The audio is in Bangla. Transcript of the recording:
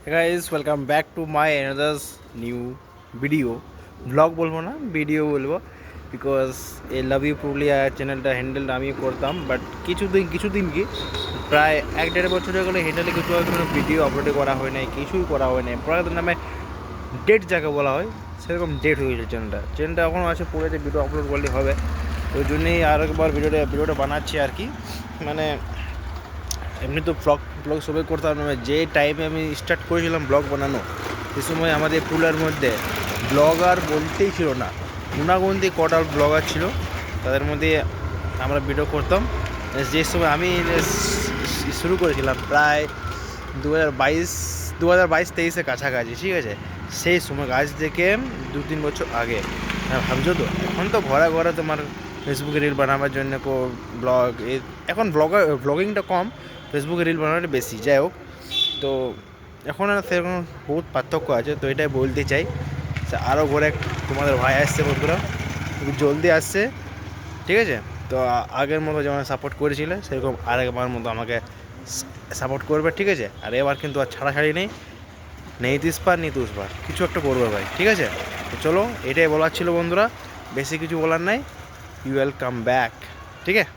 Hey guys, welcome back to my another new video. Blog বলবো না, ভিডিও বলবো, বিকজ এই লাভ ইউ পুরুলিয়া চ্যানেলটা হ্যান্ডেল আমি করতাম, বাট কিছুদিন কি প্রায় 1-1.5 বছর হয়ে গেলো হ্যান্ডেলে কোনো ভিডিও আপলোড করা হয় নাই, কিছুই করা হয় নাই। পরে নামে ডেট যাকে বলা হয় সেরকম ডেট হয়ে গেছে চ্যানেলটা এখনও আছে, পুরো যে ভিডিও আপলোড করলে হবে। ওই জন্যই আর একবার ভিডিওটা বানাচ্ছি আর কি। মানে এমনি তো ব্লগ সবাই করতাম না, যে টাইমে আমি স্টার্ট করেছিলাম ব্লগ বানানো সে সময় আমাদের পুরুলিয়ার মধ্যে ব্লগার বলতেই ছিল না, গুণাগুন্তি কটা ব্লগার ছিল, তাদের মধ্যে আমরা ভিডিও করতাম। যে সময় আমি শুরু করেছিলাম প্রায় 2022-23-এর কাছাকাছি, ঠিক আছে, সেই সময় আজ থেকে 2-3 বছর আগে। ভাবছো তো, এখন তো ঘরে ঘরে তোমার ফেসবুকে রিল বানাবার জন্য ব্লগ, এখন ব্লগিংটা কম, ফেসবুকে রিল বানানোটা বেশি। যাই হোক, তো এখন আর সেরকম বহুত পার্থক্য আছে, তো এটাই বলতে চাই। আরও ঘরে তোমাদের ভাই আসছে বন্ধুরা, খুব জলদি আসছে, ঠিক আছে। তো আগের মতো যেমন সাপোর্ট করেছিলে সেরকম আরেকবার মতো আমাকে সাপোর্ট করবে, ঠিক আছে। আর এবার কিন্তু আর ছাড়াছাড়ি নেই তিসপার নেই তুসপার, কিছু একটা করবে ভাই, ঠিক আছে। তো চলো, এটাই বলার ছিল বন্ধুরা, বেশি কিছু বলার নাই। ইউ ওয়েলকাম ব্যাক, ঠিক আছে।